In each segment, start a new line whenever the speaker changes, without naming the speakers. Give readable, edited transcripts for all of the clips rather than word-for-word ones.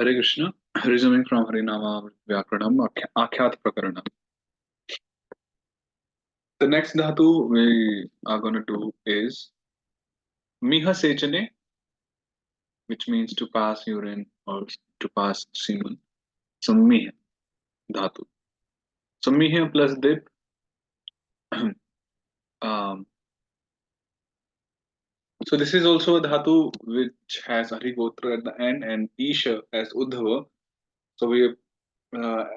Hare Krishna, resuming from Harinama Vyakaranam, Akhyat Prakaranam. The next dhatu we are going to do is Miha Sechane, which means to pass urine or to pass semen. So Miha dhatu. So Miha plus Dip. um, so this is also a dhatu which has Harigotra at the end and Isha as Uddhava. So we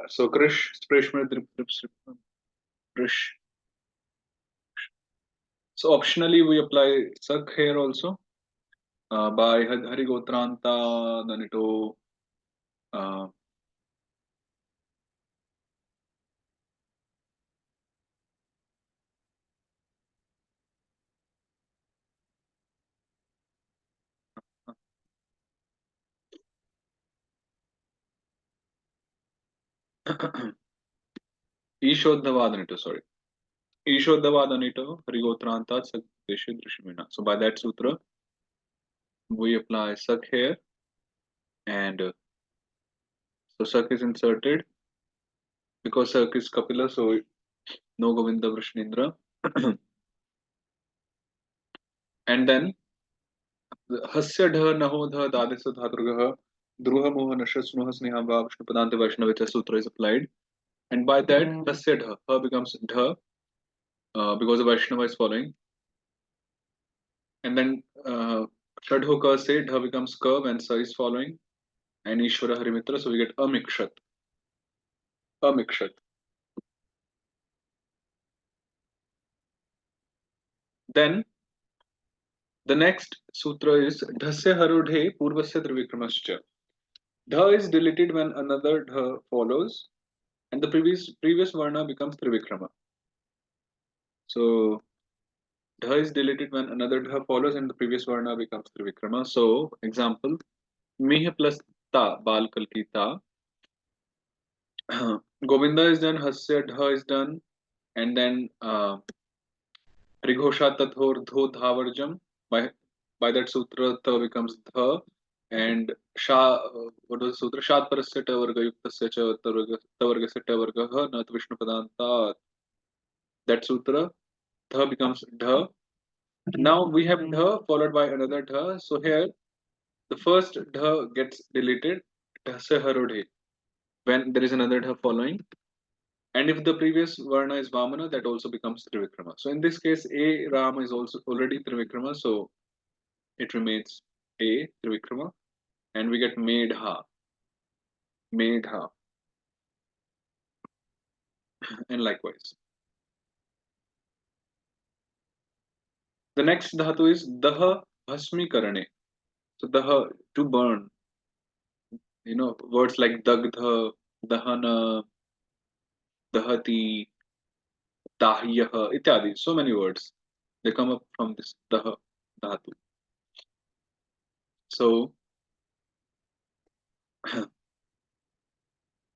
so Krish, Sprishmar, Drip, Drip, Krish. So optionally we apply Sak here also. By Harigotranta, then ito uh, Ishodhavadanito, sorry. Ishodhavadanito, Harigotranta, Sakdeshe Drishmina. So by that sutra, we apply Sak here, and so Sak is inserted because Sak is Kapila, so no Govinda Vrishnindra. And then Hasya Dha Naho Dha Dadesa Dhaturgaha Druha Moha Nasha Snuha Sneha Va Vishnu Padante Vaishnava sutra is applied. And by that, Hasya Dha, Ha becomes Dha because the Vaishnava is following. And then Shadho Ka se Dha becomes Ka when Sa is following. And Ishvara Harimitra, so we get Amikshat. Amikshat. Then the next sutra is Dhasya Harudhe Purvasya Trivikramascha. Dha is deleted when another Dha follows, and the previous Varna becomes Trivikrama. So Dha is deleted when another Dha follows, and the previous Varna becomes Trivikrama. So example, Mih plus Ta, Bal Kalki Ta. Govinda is done, Hasya Dha is done, and then Righosha Tathor Dho Dhavarjam. By that sutra, Tha becomes Dha, and Sha, what was the sutra? Shat Parasya Tavarga Yuktasya Cha Tavargasya Tavarga Nat Vishnu Padanta. That sutra, Dha becomes Dha. Now we have Dha followed by another Dha. So here, the first Dha gets deleted, Dhasya Harudhe, when there is another Dha following. And if the previous Varna is Vamana, that also becomes Trivikrama. So in this case, A Rama is also already Trivikrama, so it remains A Trivikrama, and we get Medha, Medha, and likewise. The next dhatu is Daha Bhasmi Karane. So Daha, to burn. Words like Dagdha, Dahana, Dahati, Dahyaha, ityadi. So many words. They come up from this Daha dhatu. So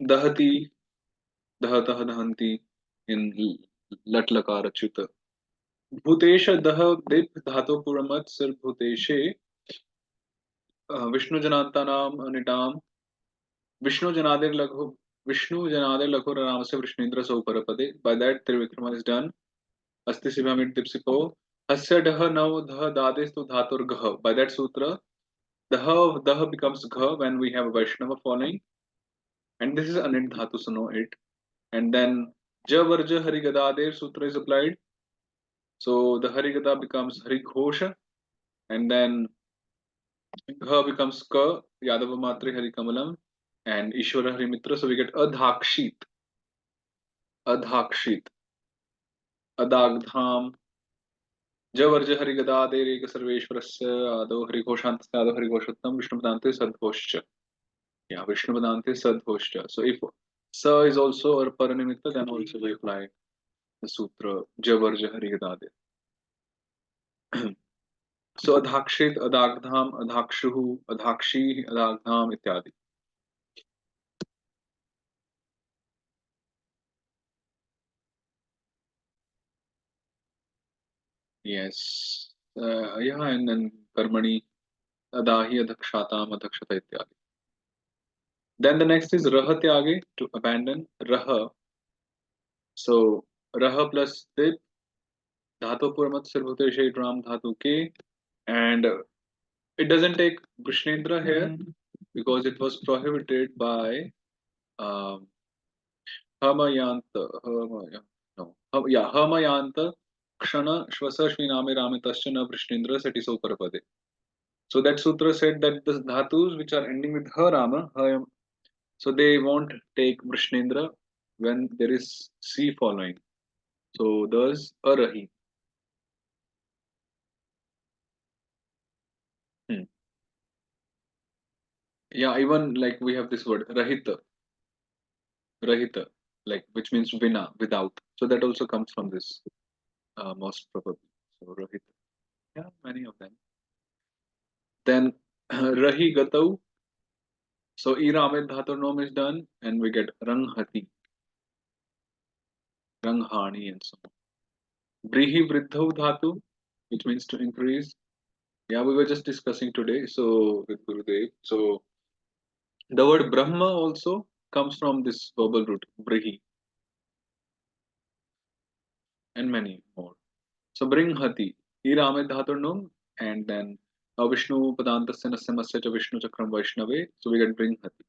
Dahati, Dahatah, Dahanti in Lat Lakara Chuta. Bhutesh दह दिप धातु पुरमत सिर भूतेशे विष्णु जनाता नाम अनिटाम विष्णु जनादेर लघु विष्णु जनादेर लघु राम से वृष्णेन्द्र सौ परपदे by that Trivikram is done अस्ति शिवामित दीप्सिको हस्य डह नव ध दादेस तो धातुर गह by that sutra dah becomes gha when we have a Vaishnava following, and this is anit dhatu, so know it. And then ja varja hari gadader sutra is applied, so the hari gada becomes hari ghosha, and then Gha becomes Ka, Yadava Matre Hari Kamalam, and Ishwara Hari Mitra. So we get Adhakshit, Adhakshit, Adagdham, Javarja Hari Gada Dereka Sarveshwarasya, Ado Hari Ghoshantasya, Ado Hari Ghoshattam, Vishnu Padante Sadhoshcha. Yeah, Vishnu Padante Sadhoshcha. So if Sa is also a Paranimitta, then also we apply the sutra Javarja Hari Gada So Adhakshit, Adagdham, Adhakshuhu, Adhakshi, Adagdham, ityadi. Yes. Yeah, and then Karmani Adahi Adhakshatam Adhakshata ityadi. Then the next is raha tyage, to abandon. Raha. So raha plus dip, dhatu puramat sirvuteshe ram dhatu ke. And it doesn't take Krishnendra here because it was prohibited by um, Hamayanta. No. Yeah, Hamayanta Kshana Shvasa Shviname Ramitascha na Krishnendra Satiso Parapade. So that sutra said that the dhatus which are ending with ha Rama, so they won't take Krishnendra when there is C following. So thus Arahi. Hmm. Yeah, even like we have this word Rahita, Rahita, like which means vina, without. So that also comes from this, most probably. So Rahita. Yeah, many of them. Then Rahi Gatau. So Ira Amit Dhatur Nom is done, and we get Ranghati, Ranghani, and so on. Brihi Vridhau Dhatu, which means to increase. Yeah, we were just discussing today. So with Gurudev. So the word Brahma also comes from this verbal root, Brihi, and many more. So bring Hati, Irame Dhatunum, and then Vishnu Padantasya Nasyamasya cha Vishnu Chakram Vaishnave. So we get bring Hati.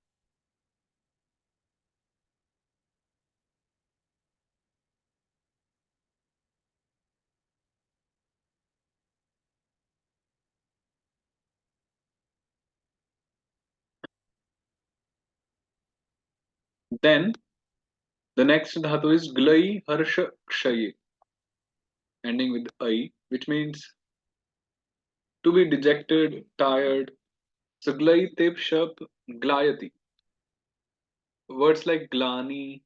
Then the next dhatu is Glai Harsha Kshaye, ending with I, which means to be dejected, tired. So Glai Tep Shab Glayati. Words like Glani,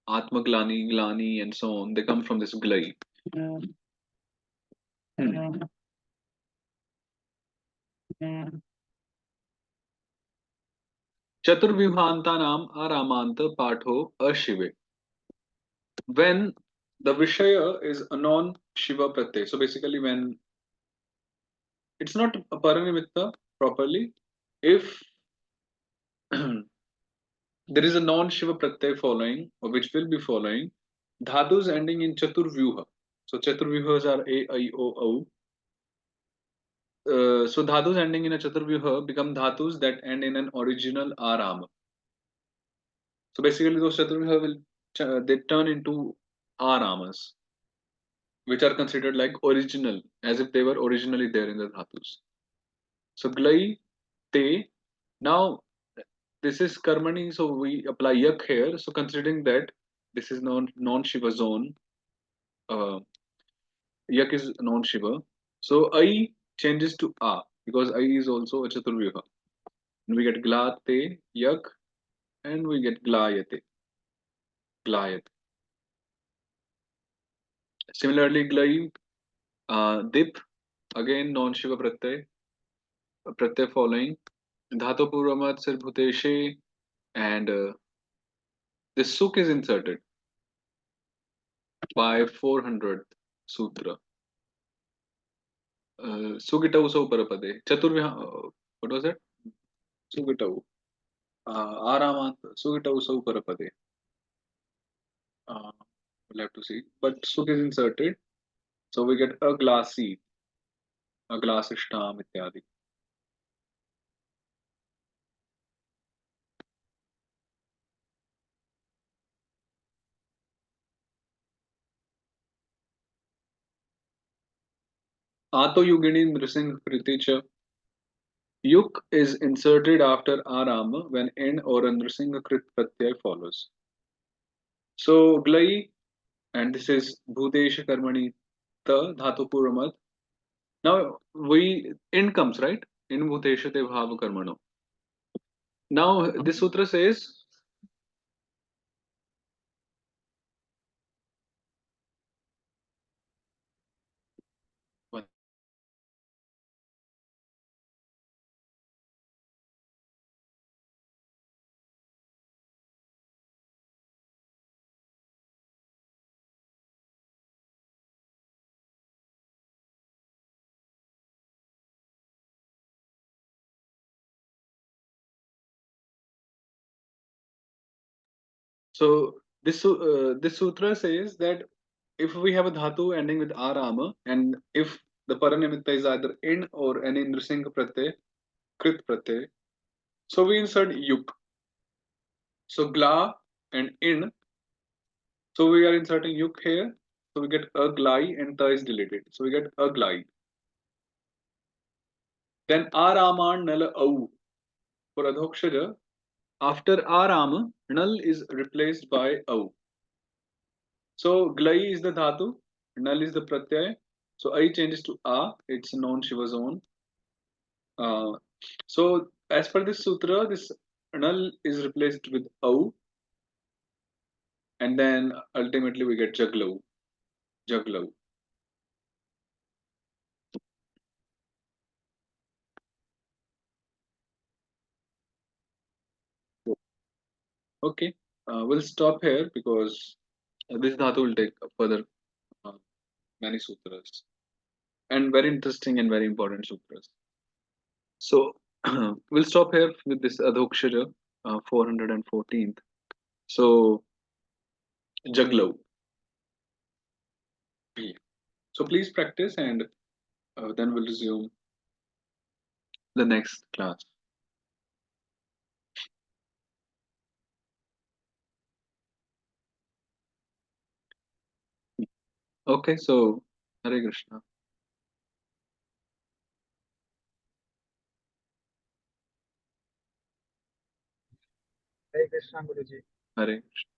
Atmaglani, Glani, and so on, they come from this Glai. Hmm. Chaturvibhantanam Aramanta Patho Ashive. When the Vishaya is a non Shiva Pratyay, so basically when it's not a Paranimitta properly, if there is a non Shiva Pratyay following, or which will be following, dhatus ending in Chaturvyuha. So Chaturvyuhas are A, I, O, O. So dhatus ending in a Chaturvyuha become dhatus that end in an original Arama. So basically those Chaturvyuha will they turn into Aramas, which are considered like original, as if they were originally there in the dhatus. So glai, te. Now this is karmani, so we apply yak here. So considering that this is non Shiva zone, uh, yak is non Shiva. So I changes to a because I is also a chaturvyuha. And we get gla te yak, and we get glayate glayat. Similarly, glai dip, again non Shiva pratyay following dhatu puramat sir bhuteshe, and this suk is inserted by 400th sutra. Sugitau so parapade. Chaturvya, what was it? Sugitau. Aramat, Sugitau so parapade. Uh, we'll have to see. But suk is inserted. So we get a glassy, a glassishtam ityadi. Ato yugini nrising kriti cha. Yuk is inserted after arama when n or a nrisinga krit pratyay follows. So glai, and this is bhutesha karmani ta dhatu puramat. Now we in comes right in bhutesha te bhava karmano. Now this sutra says So this sutra says that if we have a dhatu ending with arama, and if the paranimitta is either in or an nrisinga pratyay, krit pratyay, so we insert yuk. So gla and in, so we are inserting yuk here. So we get a glai and ta is deleted. So we get a glai. Then araman nala au for adhokshaja. After arama, nal is replaced by au. So glai is the dhatu, nal is the pratyay. So I changes to a. It's a non Shiva zone. Uh, so as per this sutra, this nal is replaced with au, and then ultimately we get jaglau. Jaglau. Okay, we'll stop here because this dhatu will take further uh, many sutras and very interesting and very important sutras. So we'll stop here with this adhokshara, 414th. So jaglau. Yeah. So please practice, and then we'll resume the next class. Okay, so Hare Krishna.
Hare Krishna, Guruji.
Hare Krishna.